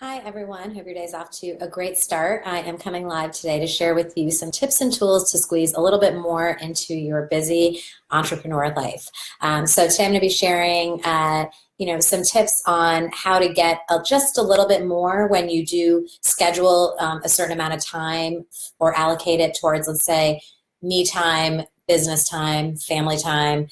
Hi, everyone. Hope your day's off to a great start. I am coming live today to share with you some tips and tools to squeeze a little bit more into your busy entrepreneur life. So today I'm going to be sharing, some tips on how to get just a little bit more when you do schedule a certain amount of time or allocate it towards, let's say, me time, business time, family time,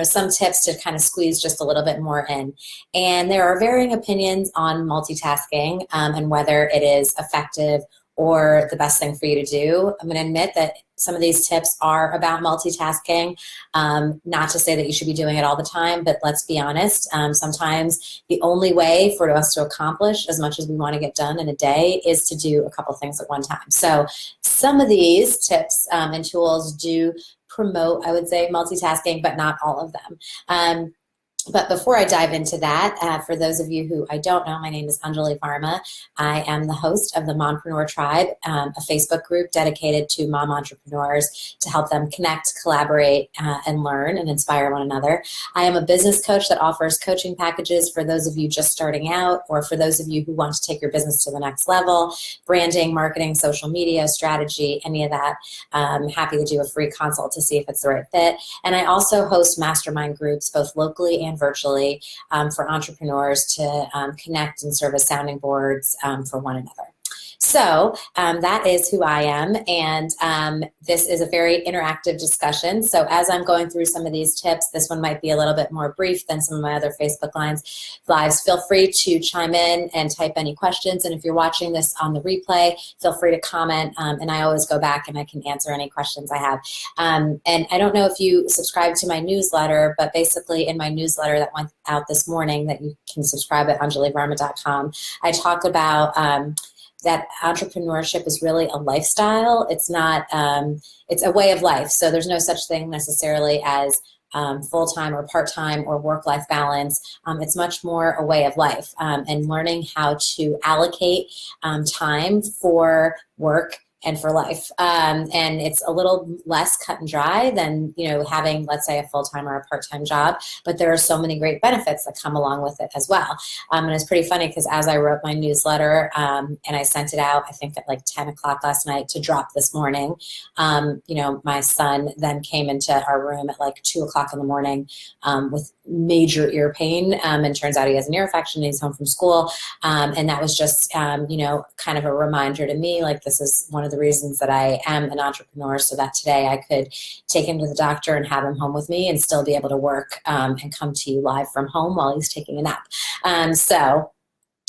some tips to kind of squeeze just a little bit more in. And there are varying opinions on multitasking and whether it is effective or the best thing for you to do. I'm going to admit that some of these tips are about multitasking. Not to say that you should be doing it all the time, but let's be honest. Sometimes the only way for us to accomplish as much as we want to get done in a day is to do a couple things at one time. So some of these tips and tools do promote, I would say, multitasking, but not all of them. But before I dive into that, for those of you who I don't know, my name is Anjali Varma. I am the host of the Mompreneur Tribe, a Facebook group dedicated to mom entrepreneurs to help them connect, collaborate, and learn and inspire one another. I am a business coach that offers coaching packages for those of you just starting out or for those of you who want to take your business to the next level, branding, marketing, social media, strategy, any of that. I'm happy to do a free consult to see if it's the right fit. And I also host mastermind groups, both locally and virtually, for entrepreneurs to connect and serve as sounding boards for one another. So that is who I am, and this is a very interactive discussion. So as I'm going through some of these tips, this one might be a little bit more brief than some of my other Facebook lives. Feel free to chime in and type any questions, and if you're watching this on the replay, feel free to comment, and I always go back and I can answer any questions I have. And I don't know if you subscribe to my newsletter, but basically in my newsletter that went out this morning that you can subscribe at anjalivarma.com, I talk about that entrepreneurship is really a lifestyle. It's not, it's a way of life. So there's no such thing necessarily as full-time or part-time or work-life balance. It's much more a way of life, and learning how to allocate time for work and for life. And it's a little less cut and dry than, having, let's say, a full-time or a part-time job, but there are so many great benefits that come along with it as well. And it's pretty funny because as I wrote my newsletter and I sent it out, I think at like 10 o'clock last night to drop this morning, my son then came into our room at like 2 o'clock in the morning with major ear pain. And turns out he has an ear infection and he's home from school. And that was just, kind of a reminder to me, like this is one of the reasons that I am an entrepreneur, so that today I could take him to the doctor and have him home with me and still be able to work and come to you live from home while he's taking a nap. So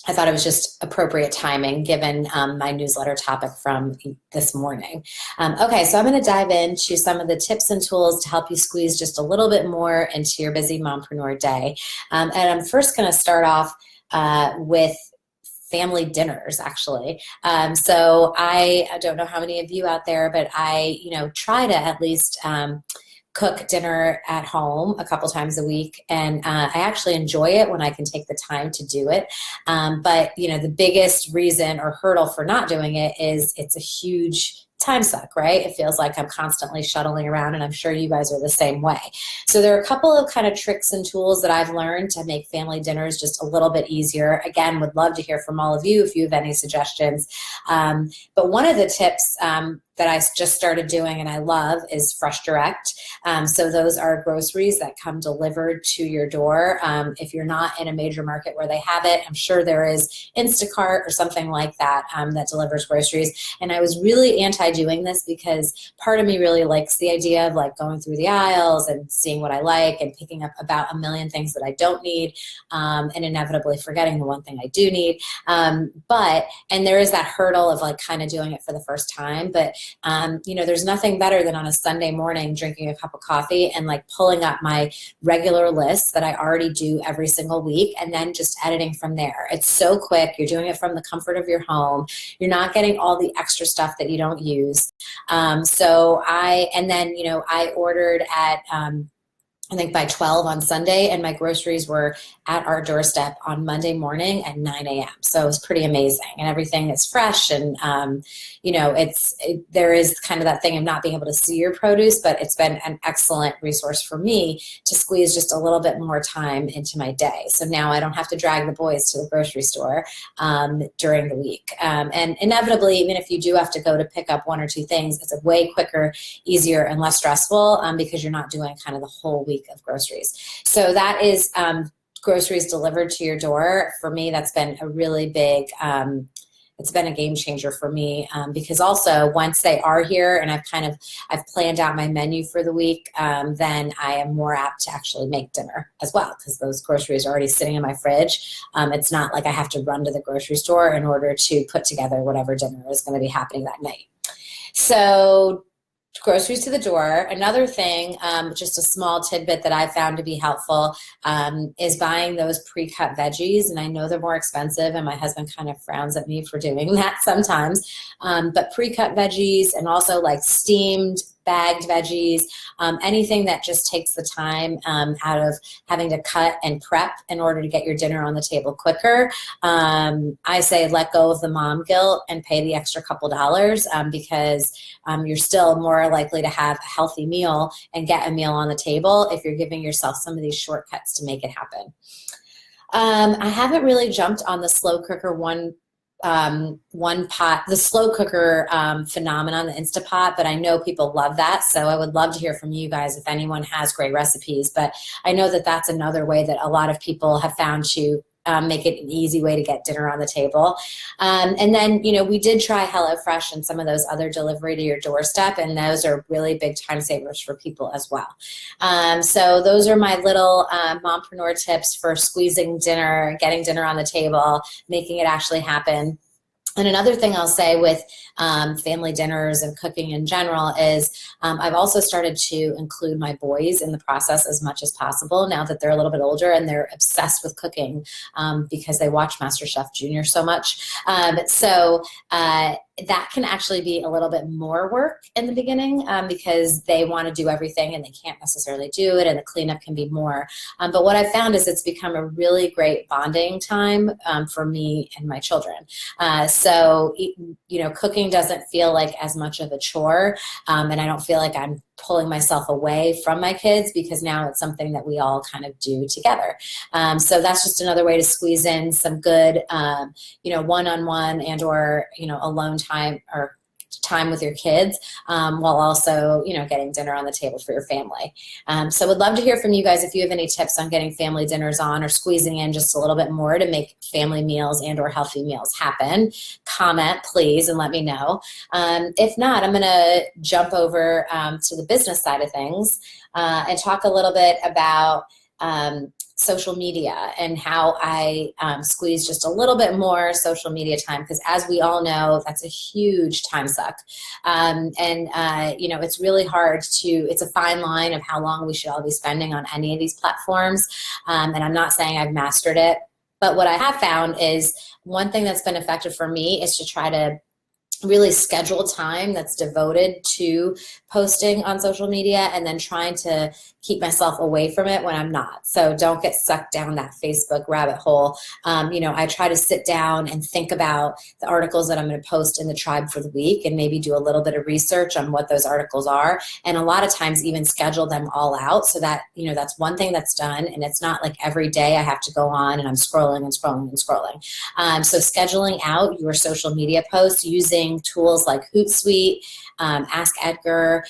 I thought it was just appropriate timing given my newsletter topic from this morning. Okay, so I'm going to dive into some of the tips and tools to help you squeeze just a little bit more into your busy mompreneur day. And I'm first going to start off with family dinners, actually. So I don't know how many of you out there, but I, try to at least cook dinner at home a couple times a week, and I actually enjoy it when I can take the time to do it. But the biggest reason or hurdle for not doing it is it's a huge time suck, right? It feels like I'm constantly shuttling around, and I'm sure you guys are the same way. So there are a couple of kind of tricks and tools that I've learned to make family dinners just a little bit easier. Again, would love to hear from all of you if you have any suggestions. But one of the tips that I just started doing and I love is Fresh Direct. So those are groceries that come delivered to your door. If you're not in a major market where they have it, I'm sure there is Instacart or something like that that delivers groceries. And I was really anti-doing this because part of me really likes the idea of like going through the aisles and seeing what I like and picking up about a million things that I don't need, and inevitably forgetting the one thing I do need. And there is that hurdle of like kind of doing it for the first time, but there's nothing better than on a Sunday morning drinking a cup of coffee and like pulling up my regular list that I already do every single week and then just editing from there. It's so quick. You're doing it from the comfort of your home. You're not getting all the extra stuff that you don't use. I ordered at I think by 12 on Sunday, and my groceries were at our doorstep on Monday morning at 9 a.m. So it was pretty amazing, and everything is fresh. And, there is kind of that thing of not being able to see your produce, but it's been an excellent resource for me to squeeze just a little bit more time into my day. So now I don't have to drag the boys to the grocery store during the week. And inevitably, even if you do have to go to pick up one or two things, it's a way quicker, easier, and less stressful because you're not doing kind of the whole week of groceries. So that is groceries delivered to your door. For me, that's been a really big, it's been a game changer for me because also once they are here and I've planned out my menu for the week, then I am more apt to actually make dinner as well, because those groceries are already sitting in my fridge. It's not like I have to run to the grocery store in order to put together whatever dinner is going to be happening that night. So groceries to the door. Another thing, just a small tidbit that I found to be helpful is buying those pre-cut veggies. And I know they're more expensive, and my husband kind of frowns at me for doing that sometimes. But pre-cut veggies, and also like steamed, bagged veggies, anything that just takes the time out of having to cut and prep in order to get your dinner on the table quicker. I say let go of the mom guilt and pay the extra couple dollars because you're still more likely to have a healthy meal and get a meal on the table if you're giving yourself some of these shortcuts to make it happen. I haven't really jumped on the slow cooker one pot, the slow cooker phenomenon, the Instapot, but I know people love that. So I would love to hear from you guys if anyone has great recipes. But I know that that's another way that a lot of people have found to make it an easy way to get dinner on the table. And then, we did try HelloFresh and some of those other delivery to your doorstep, and those are really big time savers for people as well. So those are my little mompreneur tips for squeezing dinner, getting dinner on the table, making it actually happen. And another thing I'll say with family dinners and cooking in general is I've also started to include my boys in the process as much as possible now that they're a little bit older and they're obsessed with cooking because they watch MasterChef Junior so much. So that can actually be a little bit more work in the beginning because they want to do everything and they can't necessarily do it, and the cleanup can be more. But what I've found is it's become a really great bonding time for me and my children. So, cooking doesn't feel like as much of a chore, and I don't feel like I'm pulling myself away from my kids because now it's something that we all kind of do together. So that's just another way to squeeze in some good, one-on-one and or, alone time or time with your kids while also, getting dinner on the table for your family. So would love to hear from you guys if you have any tips on getting family dinners on or squeezing in just a little bit more to make family meals and or healthy meals happen. Comment, please, and let me know. If not, I'm going to jump over to the business side of things and talk a little bit about social media and how I squeeze just a little bit more social media time, because as we all know, that's a huge time suck. It's really hard it's a fine line of how long we should all be spending on any of these platforms. And I'm not saying I've mastered it, but what I have found is one thing that's been effective for me is to try to really schedule time that's devoted to posting on social media and then trying to keep myself away from it when I'm not. So don't get sucked down that Facebook rabbit hole. I try to sit down and think about the articles that I'm going to post in the tribe for the week and maybe do a little bit of research on what those articles are. And a lot of times even schedule them all out so that, that's one thing that's done. And it's not like every day I have to go on and I'm scrolling and scrolling and scrolling. So scheduling out your social media posts using tools like Hootsuite, Ask Edgar,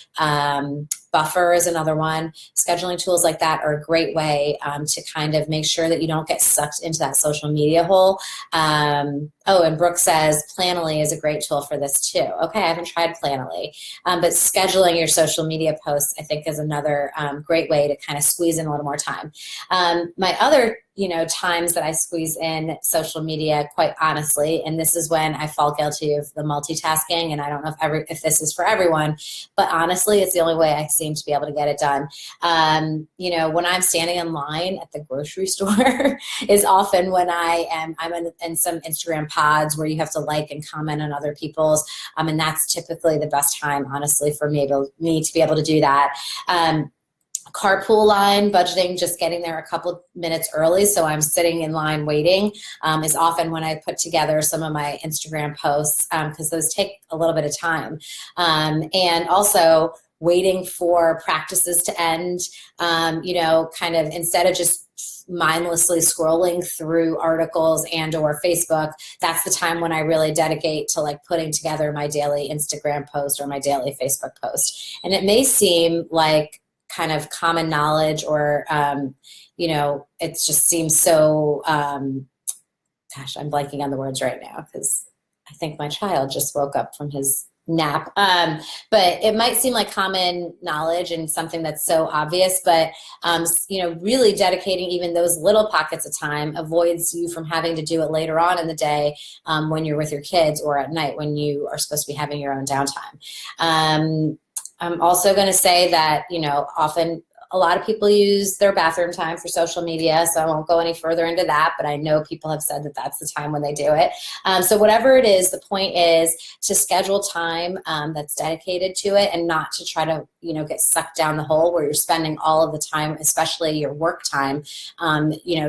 Buffer is another one. Scheduling tools like that are a great way to kind of make sure that you don't get sucked into that social media hole. And Brooke says Planoly is a great tool for this too. Okay, I haven't tried Planoly. But scheduling your social media posts, I think, is another great way to kind of squeeze in a little more time. My other times that I squeeze in social media, quite honestly, and this is when I fall guilty of the multitasking, and I don't know if this is for everyone, but honestly, it's the only way I seem to be able to get it done. When I'm standing in line at the grocery store is often when I'm in some Instagram pods where you have to like and comment on other people's, and that's typically the best time, honestly, for me to be able to do that. carpool line, budgeting, just getting there a couple minutes early. So I'm sitting in line waiting is often when I put together some of my Instagram posts, because those take a little bit of time. And also waiting for practices to end, kind of instead of just mindlessly scrolling through articles and or Facebook, that's the time when I really dedicate to like putting together my daily Instagram post or my daily Facebook post. And it may seem like kind of common knowledge or, it just seems so, gosh, I'm blanking on the words right now because I think my child just woke up from his nap. But it might seem like common knowledge and something that's so obvious, but, really dedicating even those little pockets of time avoids you from having to do it later on in the day when you're with your kids or at night when you are supposed to be having your own downtime. I'm also going to say that, often a lot of people use their bathroom time for social media, so I won't go any further into that, but I know people have said that that's the time when they do it. So whatever it is, the point is to schedule time that's dedicated to it and not to try to, get sucked down the hole where you're spending all of the time, especially your work time,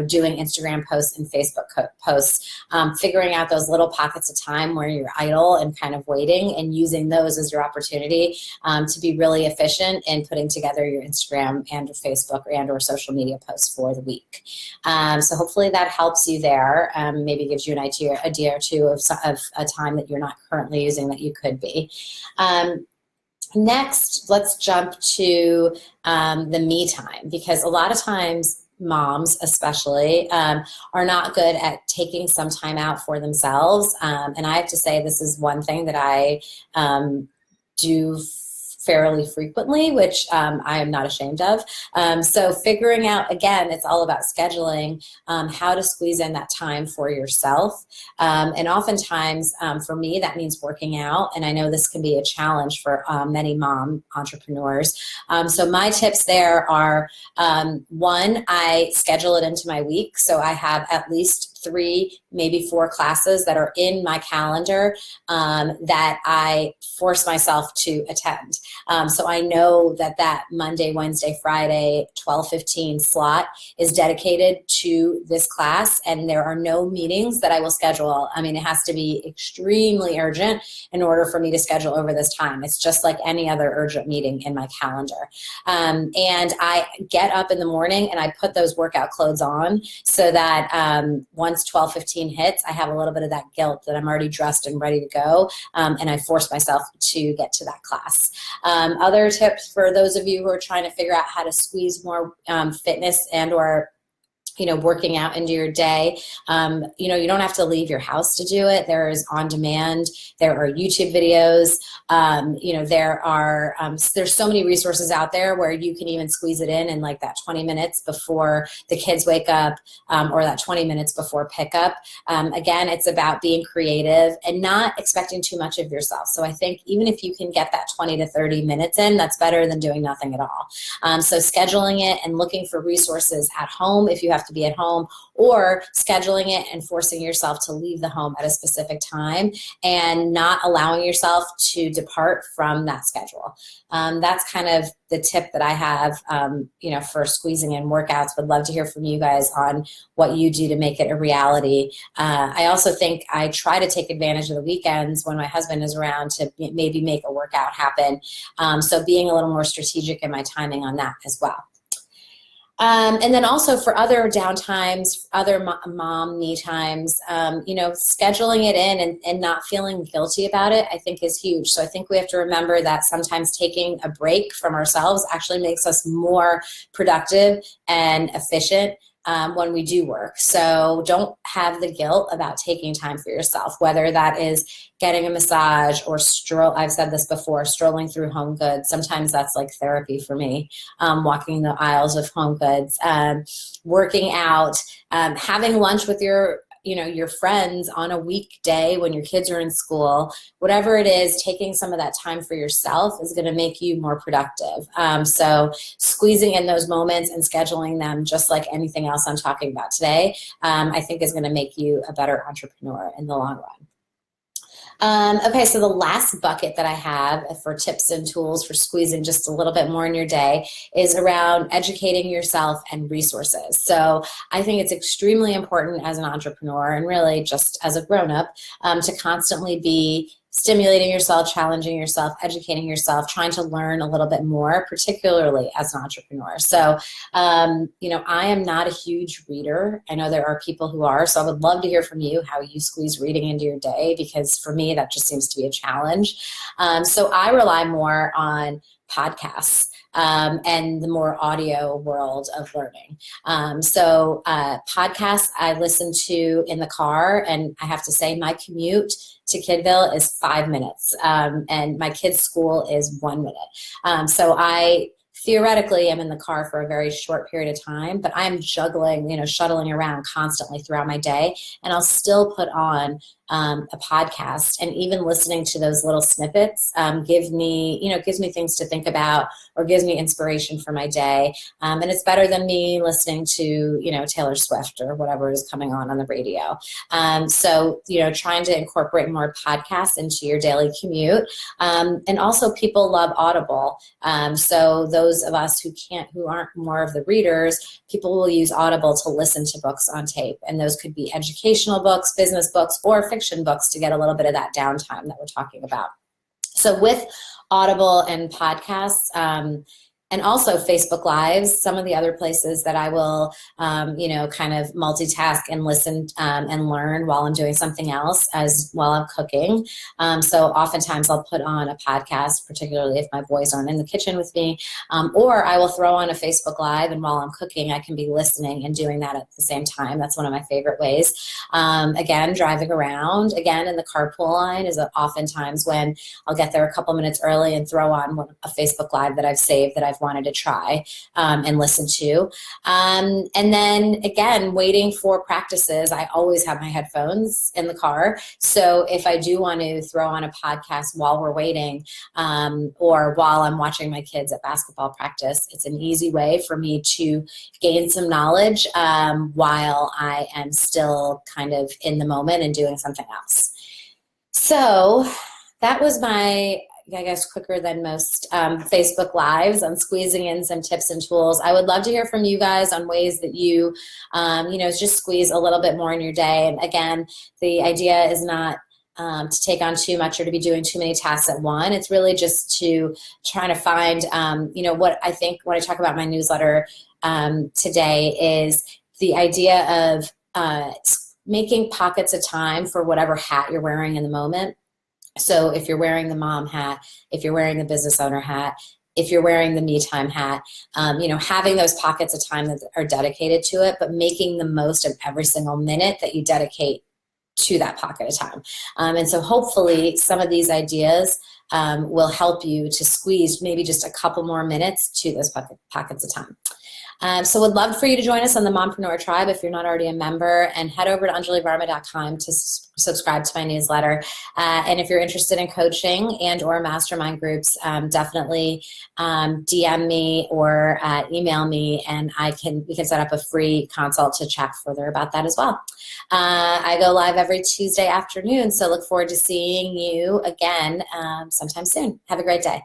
doing Instagram posts and Facebook posts, figuring out those little pockets of time where you're idle and kind of waiting and using those as your opportunity to be really efficient in putting together your Instagram and or Facebook and or social media posts for the week. So hopefully that helps you there. Maybe gives you an idea or two of a time that you're not currently using that you could be. Next, let's jump to the me time, because a lot of times moms especially are not good at taking some time out for themselves. And I have to say this is one thing that I do fairly frequently, which I am not ashamed of. So figuring out, again, it's all about scheduling how to squeeze in that time for yourself. And oftentimes, for me, that means working out. And I know this can be a challenge for many mom entrepreneurs. So my tips there are, one, I schedule it into my week. So I have at least 3, maybe 4 classes that are in my calendar that I force myself to attend. So I know that Monday, Wednesday, Friday, 12:15 slot is dedicated to this class, and there are no meetings that I will schedule. I mean, it has to be extremely urgent in order for me to schedule over this time. It's just like any other urgent meeting in my calendar. And I get up in the morning and I put those workout clothes on so that once 12:15 hits, I have a little bit of that guilt that I'm already dressed and ready to go, and I force myself to get to that class. Other tips for those of you who are trying to figure out how to squeeze more fitness and or working out into your day. You don't have to leave your house to do it. There is on demand. There are YouTube videos. There's so many resources out there where you can even squeeze it in like that 20 minutes before the kids wake up or that 20 minutes before pickup. Again, it's about being creative and not expecting too much of yourself. So I think even if you can get that 20 to 30 minutes in, that's better than doing nothing at all. So scheduling it and looking for resources at home if you have to be at home, or scheduling it and forcing yourself to leave the home at a specific time and not allowing yourself to depart from that schedule. That's kind of the tip that I have, for squeezing in workouts. Would love to hear from you guys on what you do to make it a reality. I also think I try to take advantage of the weekends when my husband is around to maybe make a workout happen. So being a little more strategic in my timing on that as well. And then also for other downtimes, other mom me times, scheduling it in and not feeling guilty about it, I think is huge. So I think we have to remember that sometimes taking a break from ourselves actually makes us more productive and efficient when we do work. So don't have the guilt about taking time for yourself, whether that is getting a massage or I've said this before, strolling through Home Goods. Sometimes that's like therapy for me, walking the aisles of Home Goods, working out, having lunch with your friends on a weekday when your kids are in school. Whatever it is, taking some of that time for yourself is going to make you more productive. So squeezing in those moments and scheduling them, just like anything else I'm talking about today, I think is going to make you a better entrepreneur in the long run. Okay, so the last bucket that I have for tips and tools for squeezing just a little bit more in your day is around educating yourself and resources. So I think it's extremely important as an entrepreneur and really just as a grown-up to constantly be stimulating yourself, challenging yourself, educating yourself, trying to learn a little bit more, particularly as an entrepreneur. So, I am not a huge reader. I know there are people who are, so I would love to hear from you how you squeeze reading into your day, because for me, that just seems to be a challenge. So I rely more on podcasts and the more audio world of learning. Podcasts I listen to in the car, and I have to say my commute to Kidville is 5 minutes, and my kids' school is 1 minute. So I theoretically am in the car for a very short period of time, but I'm juggling, shuttling around constantly throughout my day, and I'll still put on a podcast, and even listening to those little snippets gives me things to think about or gives me inspiration for my day. And it's better than me listening to, Taylor Swift or whatever is coming on the radio. Trying to incorporate more podcasts into your daily commute. And also people love Audible. So those of us who aren't more of the readers, people will use Audible to listen to books on tape. And those could be educational books, business books, or fiction books to get a little bit of that downtime that we're talking about. So with Audible and podcasts, and also Facebook Lives, some of the other places that I will, kind of multitask and listen and learn while I'm doing something else while I'm cooking. So oftentimes I'll put on a podcast, particularly if my boys aren't in the kitchen with me, or I will throw on a Facebook Live, and while I'm cooking, I can be listening and doing that at the same time. That's one of my favorite ways. Again, driving around, again, in the carpool line is oftentimes when I'll get there a couple minutes early and throw on a Facebook Live that I've saved that I've wanted to try and listen to. And then again, waiting for practices, I always have my headphones in the car. So if I do want to throw on a podcast while we're waiting, or while I'm watching my kids at basketball practice, it's an easy way for me to gain some knowledge while I am still kind of in the moment and doing something else. So that was my, I guess, quicker than most Facebook Lives on squeezing in some tips and tools. I would love to hear from you guys on ways that you, just squeeze a little bit more in your day. And again, the idea is not to take on too much or to be doing too many tasks at once. It's really just to try to find, what I think when I talk about my newsletter today is the idea of making pockets of time for whatever hat you're wearing in the moment. So if you're wearing the mom hat, if you're wearing the business owner hat, if you're wearing the me time hat, having those pockets of time that are dedicated to it, but making the most of every single minute that you dedicate to that pocket of time. And so hopefully some of these ideas will help you to squeeze maybe just a couple more minutes to those pockets of time. So would love for you to join us on the Mompreneur Tribe if you're not already a member, and head over to anjalivarma.com to subscribe to my newsletter. And if you're interested in coaching and or mastermind groups, definitely DM me or email me, and we can set up a free consult to chat further about that as well. I go live every Tuesday afternoon, so look forward to seeing you again sometime soon. Have a great day.